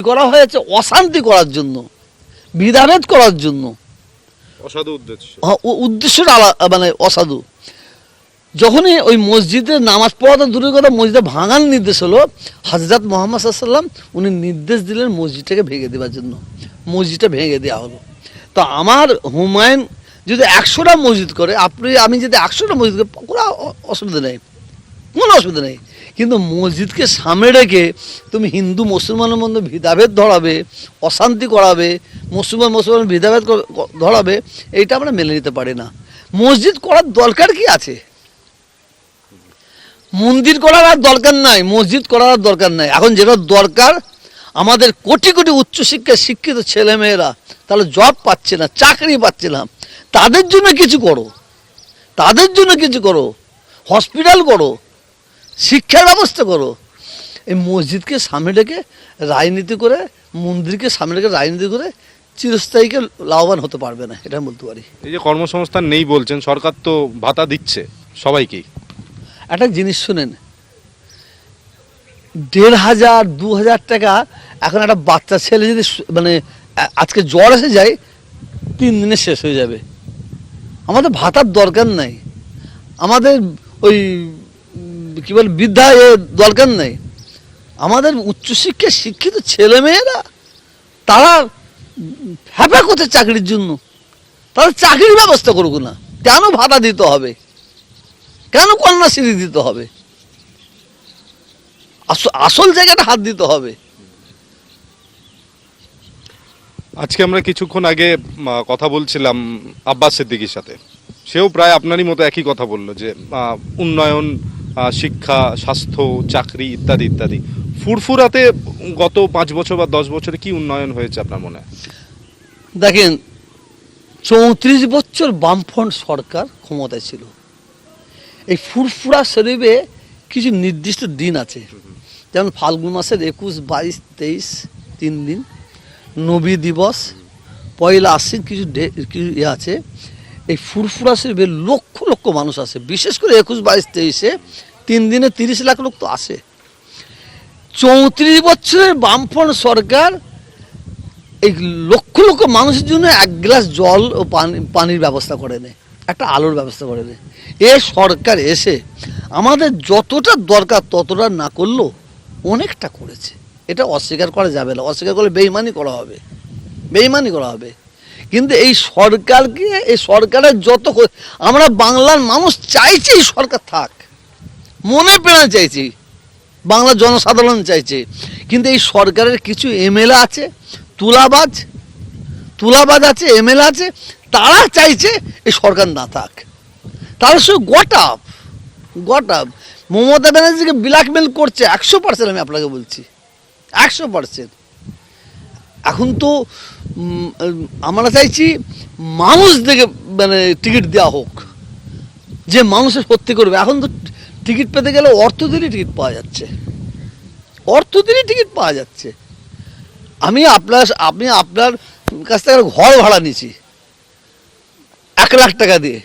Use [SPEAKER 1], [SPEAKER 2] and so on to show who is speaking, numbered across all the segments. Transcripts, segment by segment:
[SPEAKER 1] করা হয়েছে অশান্তি করার জন্য, বিধাভেদ করার জন্য।
[SPEAKER 2] অসাধু উদ্দেশ্য,
[SPEAKER 1] উদ্দেশ্যটা মানে অসাধু। যখনই ওই মসজিদে নামাজ পড়াতে দূরের কথা, মসজিদে ভাঙার নির্দেশ হলো, হযরত মুহাম্মদ সাল্লাল্লাহু আলাইহি ওয়াসাল্লাম উনি নির্দেশ দিলেন মসজিদটাকে ভেঙে দেওয়ার জন্য। মসজিদটা ভেঙে দেওয়া হলো। তো আমার হুমায়ুন যদি 100টা মসজিদ করে, আমি যদি 100টা মসজিদ করি, কোনো অসুবিধা নেই, কোনো অসুবিধা নেই। কিন্তু মসজিদকে সামনে রেখে তুমি হিন্দু মুসলমানের মধ্যে ভেদাভেদ ধরাবে, অশান্তি করাবে, মুসলমান ভেদাভেদ ধরাবে, এইটা আমরা মেনে নিতে পারি না। মসজিদ করার দরকার কি আছে? মন্দির করার আর দরকার নাই, মসজিদ করার আর দরকার নাই। এখন যেটা দরকার, আমাদের কোটি কোটি উচ্চশিক্ষায় শিক্ষিত ছেলেমেয়েরা তাহলে জব পাচ্ছে না, চাকরি পাচ্ছে না, তাদের জন্য কিছু করো, তাদের জন্য কিছু করো, হসপিটাল করো, শিক্ষার ব্যবস্থা করো। এই মসজিদকে সামনে রেখে রাজনীতি করে, মন্দিরকে সামনে রেখে রাজনীতি করে চিরস্থায়ীকে লাভবান হতে পারবে না, এটা বলতে পারি।
[SPEAKER 2] এই যে কর্মসংস্থান নেই বলছেন, সরকার তো ভাতা দিচ্ছে সবাইকেই।
[SPEAKER 1] একটা জিনিস শুনেন, 1500 2000 টাকা এখন একটা বাচ্চা ছেলে যদি মানে আজকে জ্বর এসে যায়, 3 দিনে শেষ হয়ে যাবে। আমাদের ভাতার দরকার নাই, আমাদের ওই কি বলে বৃদ্ধা দরকার নাই। আমাদের উচ্চশিক্ষায় শিক্ষিত ছেলেমেয়েরা তারা হ্যাপা করছে চাকরির জন্য, তারা চাকরির ব্যবস্থা করুক না। কেন ভাতা দিতে হবে? কেন কন্যাশ্রী দিতে হবে? আসল জায়গাটা হাত দিতে হবে।
[SPEAKER 2] আজকে আমরা কিছুক্ষণ আগে কথা বলছিলাম আব্বাস সিদ্দিকীর সাথে, সেও প্রায় আপনারই মতো একই কথা বললো যে উন্নয়ন, শিক্ষা, স্বাস্থ্য, চাকরি ইত্যাদি ইত্যাদি। ফুরফুরাতে গত 5 বছর বা 10 বছরে কি উন্নয়ন হয়েছে আপনার মনে হয়?
[SPEAKER 1] দেখেন, 34 বছর বামফ্রন্ট সরকার ক্ষমতায় ছিল। এই ফুরফুরা শরীফে কিছু নির্দিষ্ট দিন আছে, যেমন ফাল্গুন মাসের 21, 22, 23 3 দিন, নবী দিবস, পয়লা আশ্বিন, কিছু আছে। এই ফুরফুরা শরীফে লক্ষ লক্ষ মানুষ আসে, বিশেষ করে 21, 22, 23-এ 3 দিনে 30 লাখ লোক তো আসে। 34 বছরের বামফ্রন্ট সরকার এই লক্ষ লক্ষ মানুষের জন্য 1 গ্লাস জল ও পানির ব্যবস্থা করে নেয়, একটা আলোর ব্যবস্থা করে নেয়। এ সরকার এসে আমাদের যতটা দরকার ততটা না করলেও অনেকটা করেছে, এটা অস্বীকার করা যাবে না। অস্বীকার করলে বেইমানি করা হবে, বেইমানি করা হবে। কিন্তু এই সরকারকে, এই সরকারের আমরা বাংলার মানুষ চাইছি এই সরকার থাক, মনে প্রাণে চাইছি, বাংলার জনসাধারণ চাইছে। কিন্তু এই সরকারের কিছু এমএলএ আছে তুলাবাজ আছে, এমএলএ আছে, তারা চাইছে এই সরকার না থাক। তার সঙ্গে গট আপ মমতা ব্যানার্জিকে ব্ল্যাকমেল করছে 100%। আমি আপনাকে বলছি 100%। এখন তো আমরা চাইছি মানুষ দেখে মানে টিকিট দেওয়া হোক, যে মানুষের সত্যি করবে। এখন তো টিকিট পেতে গেলে অর্থ দিলেই টিকিট পাওয়া যাচ্ছে, অর্থ দিলেই টিকিট পাওয়া যাচ্ছে। আমি আপনার কাছ থেকে ঘর ভাড়া নিয়েছি 1 লাখ টাকা দিয়ে।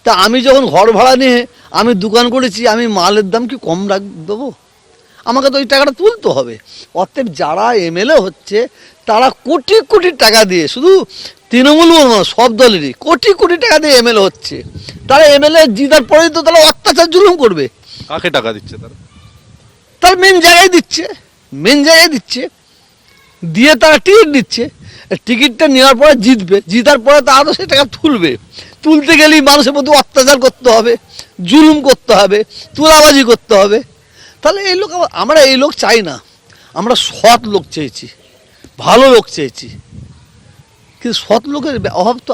[SPEAKER 1] তা আমি যখন ঘর ভাড়া নিয়ে আমি দোকান করেছি, আমি মালের দাম কি কম দেবো? আমাকে তো ওই টাকাটা তুলতে হবে। অতএব যারা এমএলএ হচ্ছে তারা কোটি কোটি টাকা দিয়ে, শুধু তৃণমূল সব দলেরই কোটি কোটি টাকা দিয়ে এমএলএ হচ্ছে। তারা এমএলএ জিতার পরেই তো তারা অত্যাচার জুলুম করবে।
[SPEAKER 2] কাকে টাকা দিচ্ছে তারা?
[SPEAKER 1] তার মেন জায়গায় দিচ্ছে, দিয়ে তারা টিকিট দিচ্ছে। টিকিটটা নেওয়ার পরে জিতার পরে তারা তো সেই টাকা তুলতে গেলেই মানুষের প্রতি অত্যাচার করতে হবে, জুলুম করতে হবে, তুলাবাজি করতে হবে। তাহলে আমরা এই লোক চাই না। আমরা সৎ লোক চেয়েছি, ভালো লোক চেয়েছি। কিন্তু সৎ লোকের অভাব তো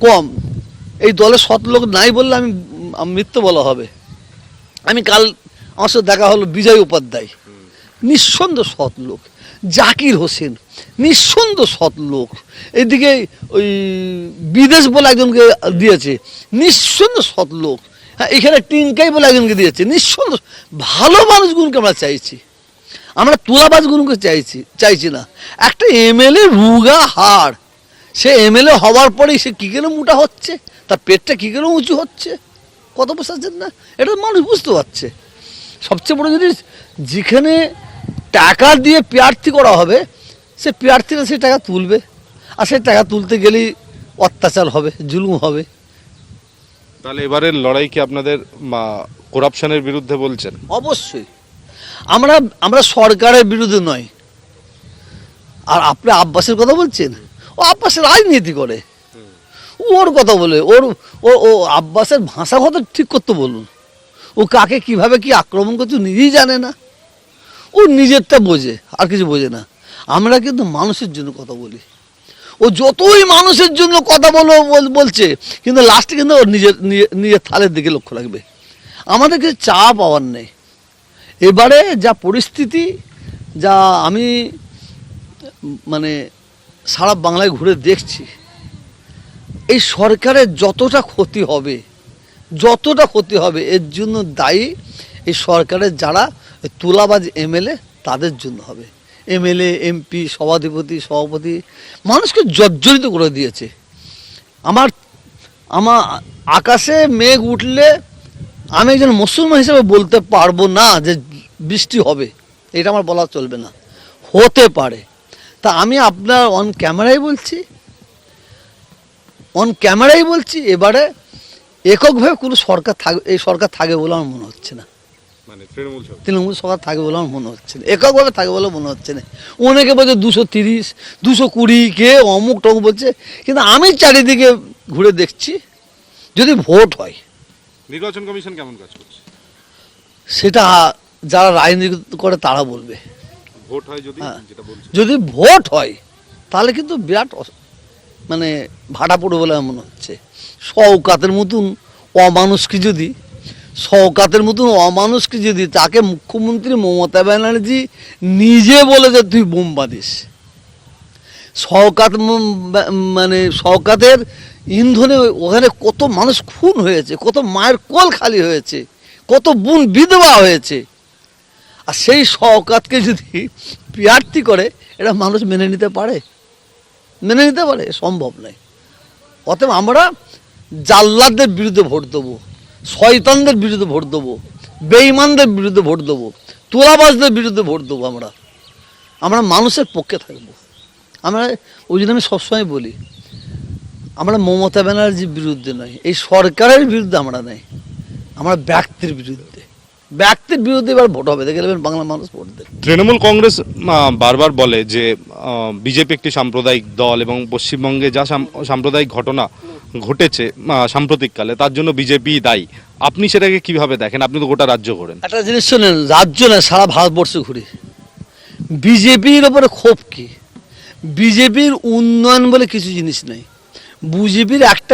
[SPEAKER 1] কম। এই দলে সৎ লোক নাই বললে আমি মিথ্যে বলা হবে। আমি কাল আমার সাথে দেখা হলো বিজয় উপাধ্যায়, নিঃসন্দেহ সৎ লোক। জাকির হোসেন নিঃসন্দেহ সৎ লোক। এদিকে ওই বিদেশ বলে একজনকে দিয়েছে, নিঃসন্দেহ সৎ লোক। হ্যাঁ, এখানে টিঙ্কাই বলে একজনকে দিয়েছে, নিঃসন্দেহ ভালো মানুষগুলোকে আমরা চাইছি। আমরা তুলাবাজগুলোকে চাইছি না। একটা এমএলএ রুগা হাড়, সে এমএলএ হওয়ার পরেই সে কী কেন মোটা হচ্ছে, তার পেটটা কী কেন উঁচু হচ্ছে, কত বোঝাচ্ছেন না? এটা মানুষ বুঝতে পারছে। সবচেয়ে বড় জিনিস, যেখানে টাকা দিয়ে প্রার্থী করা হবে সে প্রার্থীরা সে টাকা তুলবে, আর সে টাকা তুলতে গেলেই অত্যাচার হবে, জুলুম হবে।
[SPEAKER 2] তাহলে এবারের লড়াই কি আপনাদের করাপশনের বিরুদ্ধে বলছেন?
[SPEAKER 1] অবশ্যই আমরা সরকারের বিরুদ্ধে নয়। আর আপনি আব্বাসের কথা বলছেন, ও আব্বাসের রাজনীতি করে, ওর কথা বলে, ওর ও ও আব্বাসের ভাষা কথা ঠিক করতে বলুন। ও কাকে কিভাবে কি আক্রমণ করছে ও নিজেই জানে না, ও নিজেরটা বোঝে, আর কিছু বোঝে না। আমরা কিন্তু মানুষের জন্য কথা বলি। ও যতই মানুষের জন্য কথা বলছে, কিন্তু লাস্টে কিন্তু ওর নিজের থালের দিকে লক্ষ্য রাখবে। আমাদের কিছু চা পাওয়ার নেই। এবারে যা পরিস্থিতি, যা আমি মানে সারা বাংলায় ঘুরে দেখছি, এই সরকারের যতটা ক্ষতি হবে এর জন্য দায়ী এই সরকারের যারা তোলাবাজ এমএলএ, তাদের জন্য হবে। এমএলএ, এমপি, সভাপতি মানুষকে জর্জরিত করে দিয়েছে। আমার আকাশে মেঘ উঠলে আমি একজন মুসলমান হিসেবে বলতে পারবো না যে বৃষ্টি হবে, এটা আমার বলা চলবে না, হতে পারে। তা আমি আপনার অন ক্যামেরায় বলছি, এবারে এককভাবে কোনো সরকার থাকবে, এই সরকার থাকবে বলে আমার মনে হচ্ছে না।
[SPEAKER 2] মানে
[SPEAKER 1] তৃণমূল সরকার থাকবে বলে আমার মনে হচ্ছে না, এককভাবে থাকবে বলে মনে হচ্ছে না। অনেকে বলছে 230, 220, কে অমুক টমুক বলছে, কিন্তু আমি চারিদিকে ঘুরে দেখছি, যদি ভোট হয়,
[SPEAKER 2] নির্বাচন কমিশন কেমন কাজ করছে
[SPEAKER 1] সেটা যারা রাজনীতি করে তারা বলবে।
[SPEAKER 2] ভোট হয় যদি,
[SPEAKER 1] হ্যাঁ।
[SPEAKER 2] যেটা বলছেন
[SPEAKER 1] যদি ভোট হয় তাহলে কিন্তু বিরাট মানে ভাটা পড়বে বলে আমার মনে হচ্ছে। শওকাতের মতন অমানুষকে যদি তাকে মুখ্যমন্ত্রী মমতা ব্যানার্জি নিজে বলে যে তুই বোম বাঁধিস, শওকাতের ইন্ধনে ওখানে কত মানুষ খুন হয়েছে, কত মায়ের কোল খালি হয়েছে, কত বোন বিধবা হয়েছে, আর সেই শওকাতকে যদি প্রার্থী করে, এটা মানুষ মেনে নিতে পারে? সম্ভব নয়। অতএব আমরা জাল্লাদের বিরুদ্ধে ভোট দেবো, শয়তানদের বিরুদ্ধে ভোট দেবো, বেঈমানদের বিরুদ্ধে ভোট দেবো, তোলাবাজদের বিরুদ্ধে ভোট দেবো। আমরা মানুষের পক্ষে থাকবো। ওই জন্য আমি সবসময় বলি, আমরা মমতা ব্যানার্জির বিরুদ্ধে নয়, এই সরকারের বিরুদ্ধে আমরা নয়, আমরা ব্যক্তির বিরুদ্ধে এবার ভোট হবে, দেখে নেবেন বাংলা মানুষ ভোট দেবে।
[SPEAKER 2] তৃণমূল কংগ্রেস বারবার বলে যে বিজেপি একটি সাম্প্রদায়িক দল এবং পশ্চিমবঙ্গে যা সাম্প্রদায়িক ঘটনা ঘটেছে সাম্প্রতিককালে, তার জন্য বিজেপি দায়ী। আপনি সেটাকে কিভাবে দেখেন? আপনি তো গোটা রাজ্য করেন।
[SPEAKER 1] একটা জিনিস শোনেন, রাজ্য না সারা ভারতবর্ষ ঘুরে বিজেপির ওপরে ক্ষোভ কি? বিজেপির উন্নয়ন বলে কিছু জিনিস নেই। বিজেপির একটা